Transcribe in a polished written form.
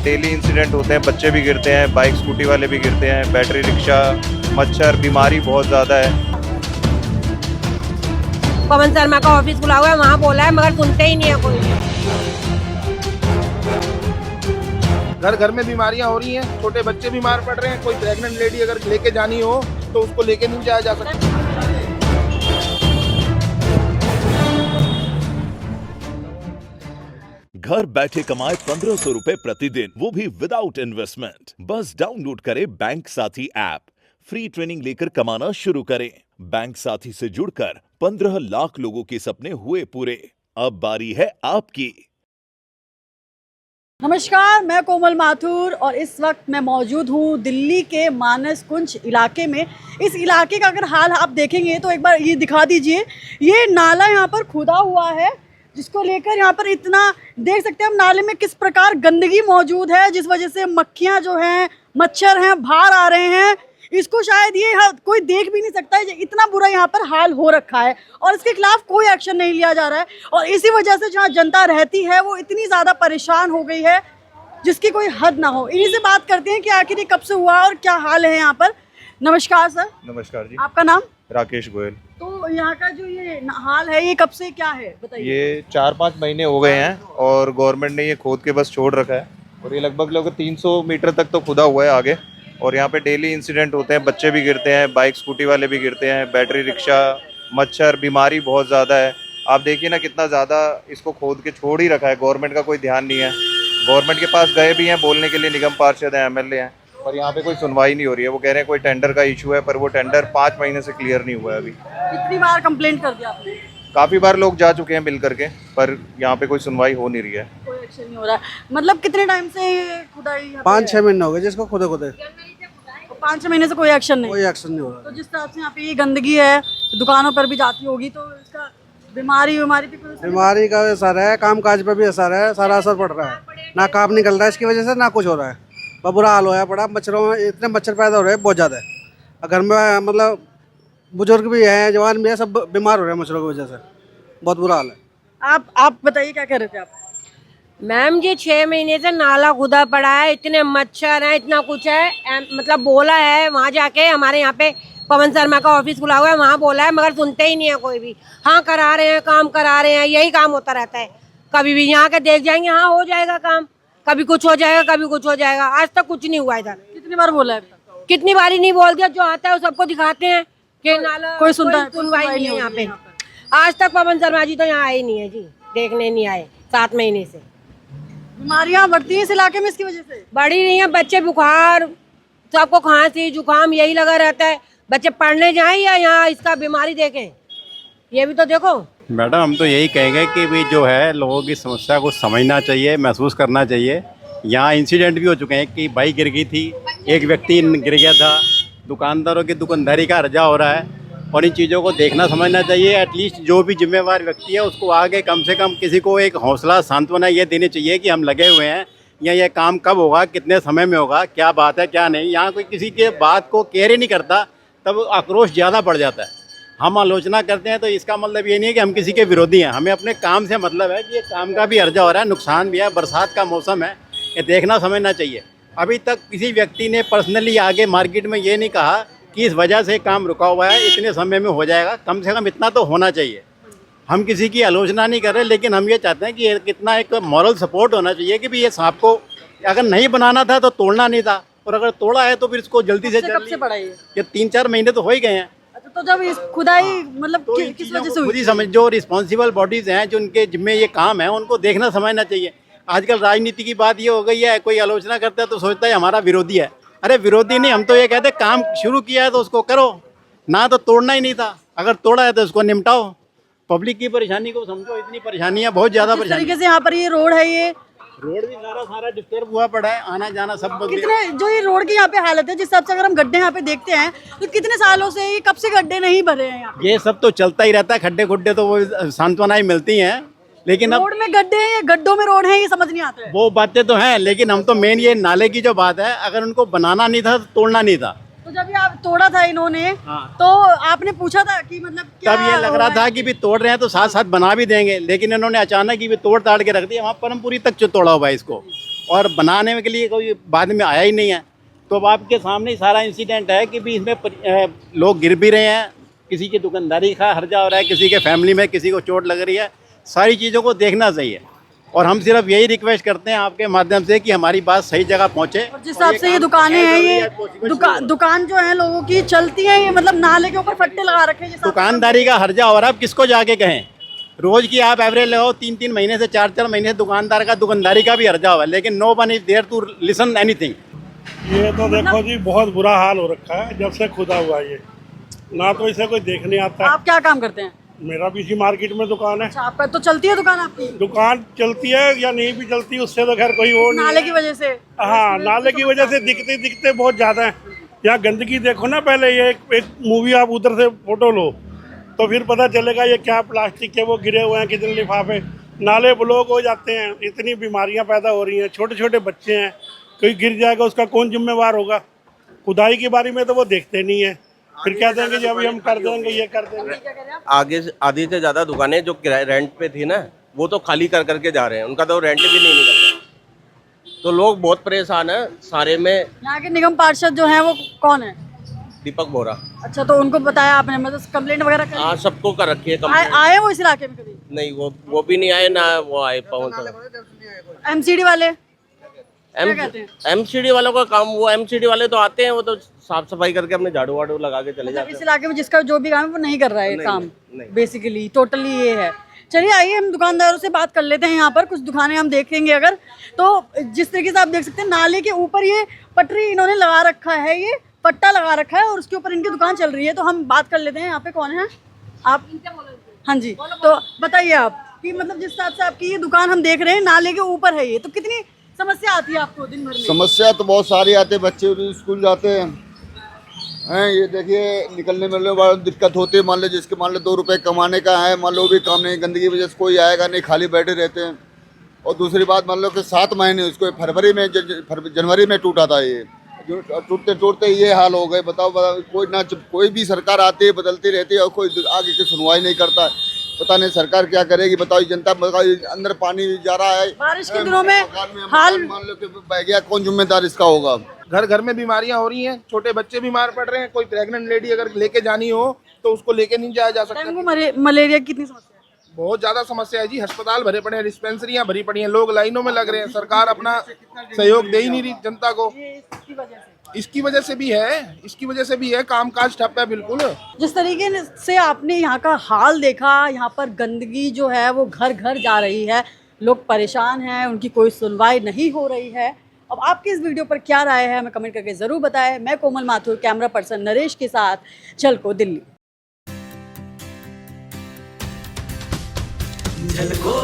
Daily incident होते हैं, बच्चे भी गिरते हैं, बाइक स्कूटी वाले भी गिरते हैं, बैटरी रिक्शा, मच्छर, बीमारी बहुत ज़्यादा है। पवन शर्मा का ऑफिस खुला हुआ है, वहाँ बोला है मगर सुनते ही नहीं है कोई। घर घर में बीमारियां हो रही हैं, छोटे बच्चे बीमार पड़ रहे हैं। कोई प्रेग्नेंट लेडी अगर लेके जानी हो तो उसको लेके नहीं जाया जा सकता। घर बैठे कमाए 1500 रुपए प्रतिदिन, वो भी विदाउट इन्वेस्टमेंट। बस डाउनलोड करें बैंक साथी ऐप, फ्री ट्रेनिंग लेकर कमाना शुरू करें। बैंक साथी से जुड़कर 15 लाख लोगों के सपने हुए पूरे। अब बारी है आपकी। नमस्कार, मैं कोमल माथुर और इस वक्त मैं मौजूद हूँ दिल्ली के मानस कुंज इलाके में। इस इलाके का अगर हाल आप देखेंगे तो एक बार ये दिखा दीजिए। ये नाला यहाँ पर खुदा हुआ है, जिसको लेकर यहाँ पर इतना देख सकते हैं हम नाले में किस प्रकार गंदगी मौजूद है, जिस वजह से मक्खियाँ जो हैं, मच्छर हैं, बाहर आ रहे हैं। इसको शायद ये कोई देख भी नहीं सकता है, इतना बुरा यहाँ पर हाल हो रखा है और इसके खिलाफ कोई एक्शन नहीं लिया जा रहा है। और इसी वजह से जहाँ जनता रहती है वो इतनी ज़्यादा परेशान हो गई है जिसकी कोई हद ना हो। इन्हीं से बात करते हैं कि आखिर ये कब से हुआ और क्या हाल है यहाँ पर। नमस्कार सर। नमस्कार जी। आपका नाम? राकेश गोयल। तो यहाँ का जो ये हाल है ये कब से क्या है बताइए। ये 4-5 महीने हो गए हैं और गवर्नमेंट ने ये खोद के बस छोड़ रखा है और ये लगभग 300 मीटर तक तो खुदा हुआ है आगे। और यहाँ पे डेली इंसिडेंट होते हैं, बच्चे भी गिरते हैं, बाइक स्कूटी वाले भी गिरते हैं, बैटरी रिक्शा, मच्छर, बीमारी बहुत ज़्यादा है। आप देखिए ना कितना ज़्यादा इसको खोद के छोड़ ही रखा है, गवर्नमेंट का कोई ध्यान नहीं है। गवर्नमेंट के पास गए भी हैं बोलने के लिए, निगम पार्षद हैं, एमएलए हैं, पर यहाँ पे कोई सुनवाई नहीं हो रही है। वो कह रहे हैं कोई टेंडर का इशू है, पर वो टेंडर 5 महीने से क्लियर नहीं हुआ है अभी। कितनी बार कंप्लेंट कर दिया आपने? काफ़ी बार लोग जा चुके हैं मिल करके, पर यहाँ पे कोई सुनवाई हो नहीं रही है। कोई एक्शन नहीं हो रहा है। मतलब कितने टाइम से खुदाई? 5-6 महीने हो गए जिसको खुदे 5-6 महीने से कोई एक्शन नहीं। कोई एक्शन नहीं हो रहा। तो जिस तरह से यहाँ पे ये गंदगी है, दुकानों पर भी जाती होगी, तो इसका बीमारी पे कोई बीमारी का असर है, काम काज पे भी असर है, सारा असर पड़ रहा है। ना काम निकल रहा है इसकी वजह से, ना कुछ हो रहा है। बहुत बुरा हाल होया पड़ा। मच्छरों में इतने मच्छर पैदा हो रहे हैं बहुत ज़्यादा। घर में मतलब बुजुर्ग भी हैं, जवान भी है, सब बीमार हो रहे हैं मच्छरों की वजह से। बहुत बुरा हाल है। आप बताइए क्या कह रहे थे आप? मैम जी 6 महीने से नाला खुदा पड़ा है, इतने मच्छर हैं, इतना कुछ है। मतलब बोला है वहाँ जाके, हमारे यहाँ पे पवन शर्मा का ऑफिस खुला हुआ है, वहाँ बोला है मगर सुनते ही नहीं है कोई भी। हाँ करा रहे हैं, काम करा रहे हैं, यही काम होता रहता है। कभी भी यहाँ के देख जाएंगे, हाँ हो जाएगा काम, कभी कुछ हो जाएगा, कभी कुछ हो जाएगा। आज तक कुछ नहीं हुआ इधर। कितनी बार बोला है? कितनी बारी नहीं बोल दिया, जो आता है वो सबको दिखाते हैं कि नाला कोई सुनवाई नहीं है यहाँ पे। आज तक पवन शर्मा जी तो यहाँ आए नहीं है जी, देखने नहीं आए 7 महीने से। बीमारियां बढ़ती हैं इस इलाके में इसकी वजह से? बढ़ी रही है, बच्चे बुखार, सबको खांसी जुकाम यही लगा रहता है। बच्चे पढ़ने जाएं या यहाँ इसका बीमारी देखें, ये भी तो देखो। मैडम हम तो यही कहेंगे कि भी जो है लोगों की समस्या को समझना चाहिए, महसूस करना चाहिए। यहाँ इंसिडेंट भी हो चुके हैं कि बाइक गिर गई थी, एक व्यक्ति गिर गया था, दुकानदारों की दुकानदारी का हर्जा हो रहा है और इन चीज़ों को देखना समझना चाहिए। एटलीस्ट जो भी जिम्मेवार व्यक्ति है उसको आगे कम से कम किसी को एक हौसला सांत्वना ये देनी चाहिए कि हम लगे हुए हैं, या ये काम कब होगा, कितने समय में होगा, क्या बात है क्या नहीं। यहाँ कोई किसी के बात को केयर ही नहीं करता, तब आक्रोश ज़्यादा बढ़ जाता है। हम आलोचना करते हैं तो इसका मतलब ये नहीं है कि हम किसी के विरोधी हैं, हमें अपने काम से मतलब है कि ये काम का भी हर्जा हो रहा है, नुकसान भी है, बरसात का मौसम है, ये देखना समझना चाहिए। अभी तक किसी व्यक्ति ने पर्सनली आगे मार्केट में ये नहीं कहा कि इस वजह से काम रुका हुआ है, इतने समय में हो जाएगा। कम से कम इतना तो होना चाहिए। हम किसी की आलोचना नहीं कर रहे, लेकिन हम ये चाहते हैं कि ये कितना एक मॉरल सपोर्ट होना चाहिए कि भी ये सांप को अगर नहीं बनाना था तो तोड़ना नहीं था, और अगर तोड़ा है तो फिर इसको जल्दी से कब से पड़ा ये 3-4 महीने तो हो ही गए हैं। तो जब इस खुदाई मतलब तो किस वजह से खुद हुई? ही समझ, जो रिस्पॉन्सिबल बॉडीज हैं जो उनके जिम्मे ये काम है उनको देखना समझना चाहिए। आजकल राजनीति की बात ये हो गई है, कोई आलोचना करता है तो सोचता है हमारा विरोधी है। अरे विरोधी नहीं, हम तो ये कहते हैं काम शुरू किया है तो उसको करो, ना तो तोड़ना ही नहीं था। अगर तोड़ा है तो उसको निपटाओ, पब्लिक की परेशानी को समझो। इतनी परेशानियां, बहुत ज्यादा जिस परेशानी। तरीके से यहाँ पर ये रोड है, ये रोड भी सारा डिस्टर्ब हुआ पड़ा है, आना जाना सब बंद है। कितने जो ये रोड की यहाँ पे हालत है, जिस हिसाब से अगर हम गड्ढे यहाँ पे देखते हैं तो कितने सालों से ये कब से गड्ढे नहीं भरे हैं यहाँ पे? ये सब तो चलता ही रहता है, खड्डे खुड्डे तो वो सांत्वनाएं मिलती हैं, लेकिन अब रोड में गड्ढे हैं या गड्ढों में रोड है, ये समझ नहीं आता है। वो बातें तो हैं, लेकिन हम तो मेन ये नाले की जो बात है, अगर उनको बनाना नहीं था तो तोड़ना नहीं था। तो जब ये आप तोड़ा था इन्होंने, हाँ। तो आपने पूछा था कि मतलब क्या तब ये लग रहा था कि भी तोड़ रहे हैं तो साथ साथ बना भी देंगे, लेकिन इन्होंने अचानक ही भी तोड़ ताड़ के रख दिया। वहाँ परमपुरी तक जो तोड़ा हुआ है इसको, और बनाने के लिए कोई बाद में आया ही नहीं है। तो अब आपके सामने ही सारा इंसिडेंट है कि भी इसमें लोग गिर भी रहे हैं, किसी की दुकानदारी का हर्जा हो रहा है, किसी के फैमिली में किसी को चोट लग रही है। सारी चीज़ों को देखना चाहिए और हम सिर्फ यही रिक्वेस्ट करते हैं आपके माध्यम से कि हमारी बात सही जगह पहुंचे। और जिस हिसाब से ये दुकानें हैं, ये दुकान जो है लोगों की चलती है, ये मतलब नाले के ऊपर फट्टे लगा रखे हैं। दुकानदारी का हर्जा हो रहा है, अब किसको जाके कहें। रोज की आप एवरेज लगाओ 3-3 महीने से 4-4 महीने से दुकानदार का दुकानदारी का भी हर्जा हुआ है, लेकिन no one is there to listen anything. ये तो देखो जी बहुत बुरा हाल हो रखा है जब से खुदा हुआ ये, ना तो इसे कोई देखने आता है। आप क्या काम करते हैं? मेरा भी इसी मार्केट में दुकान है। अच्छा, आपका तो चलती है दुकान आपकी? दुकान चलती है या नहीं भी चलती उससे तो खैर कोई वो नहीं नाले है। की वजह से? हाँ, नाले की वजह से दिखते बहुत ज़्यादा है। यहाँ गंदगी देखो ना, पहले ये एक मूवी आप उधर से फोटो लो तो फिर पता चलेगा ये क्या प्लास्टिक के वो गिरे हुए हैं, कितने लिफाफे, नाले ब्लॉक हो जाते हैं, इतनी बीमारियाँ पैदा हो रही हैं। छोटे छोटे बच्चे हैं, कोई गिर जाएगा उसका कौन जिम्मेवार होगा। खुदाई के बारे में तो वो देखते नहीं है, फिर क्या देंगे जी अभी हम कर देंगे, ये कर देंगे। आगे आधी से ज़्यादा दुकानें जो रेंट पे थी ना, वो तो खाली कर करके जा रहे हैं, उनका तो रेंट भी नहीं निकल रहा। तो लोग बहुत परेशान हैं सारे में। यहाँ के निगम पार्षद जो हैं वो कौन है? दीपक बोरा। अच्छा, तो उनको बताया आपने, मतलब कंप्लेंट वगैरह कर? हाँ, सबको कर रखी है कंप्लेंट। आए वो इस इलाके में कभी? नहीं, वो भी नहीं आए ना वो आए पवन सर। एमसीडी वाले क्या कहते हैं? एमसीडी वालों का काम, वो एमसीडी वाले तो आते हैं, वो तो साफ सफाई करके अपने झाड़ू वाड़ू लगा के चले जाते इस हैं। इलाके में जिसका जो भी काम है वो नहीं कर रहा है काम, नहीं। बेसिकली टोटली ये है। चलिए आइए हम दुकानदारों से बात कर लेते हैं। यहाँ पर कुछ दुकानें हम देखेंगे अगर, तो जिस तरीके से आप देख सकते हैं नाले के ऊपर ये पटरी इन्होंने लगा रखा है, ये पट्टा लगा रखा है और उसके ऊपर इनकी दुकान चल रही है। तो हम बात कर लेते हैं, यहाँ पे कौन है आप? हाँ जी, तो बताइए आप कि मतलब जिस हिसाब से आपकी ये दुकान हम देख रहे हैं नाले के ऊपर है ये, तो कितनी समस्या आती है आपको दिन भर में? समस्या तो बहुत सारी आती है, बच्चे स्कूल जाते हैं, ये देखिए निकलने में बड़ा दिक्कत होती है। मान लो जिसके मान लो 2 रुपए कमाने का है, मान लो वो भी काम नहीं, गंदगी की वजह से कोई आएगा नहीं, खाली बैठे रहते हैं। और दूसरी बात मान लो कि 7 महीने उसको फरवरी में जनवरी में टूटा था, ये टूटते टूटते ये हाल हो गए। बताओ कोई भी सरकार आती है बदलती रहती है और कोई आगे की सुनवाई नहीं करता है। पता नहीं सरकार क्या करेगी, बताओ जनता अंदर पानी जा रहा है। बारिश के दिनों में हाल मान लो कि बह गया, कौन जिम्मेदार इसका होगा? घर घर में बीमारियां हो रही हैं, छोटे बच्चे बीमार पड़ रहे हैं। कोई प्रेग्नेंट लेडी अगर लेके जानी हो तो उसको लेके नहीं जाया जा सकता। डेंगू मलेरिया की कितनी समस्या है? बहुत ज्यादा समस्या है जी, अस्पताल भरे पड़े हैं, डिस्पेंसरियां भरी पड़ी हैं, लोग लाइनों में लग रहे हैं। सरकार अपना सहयोग दे ही नहीं रही जनता को। इसकी वजह से भी है, कामकाज ठप है बिल्कुल। जिस तरीके से आपने यहाँ का हाल देखा, यहाँ पर गंदगी जो है वो घर घर जा रही है, लोग परेशान हैं, उनकी कोई सुनवाई नहीं हो रही है। अब आपकी इस वीडियो पर क्या राय है हमें कमेंट करके ज़रूर बताएं। मैं कोमल माथुर, कैमरा पर्सन नरेश के साथ, झलको दिल्ली। झलको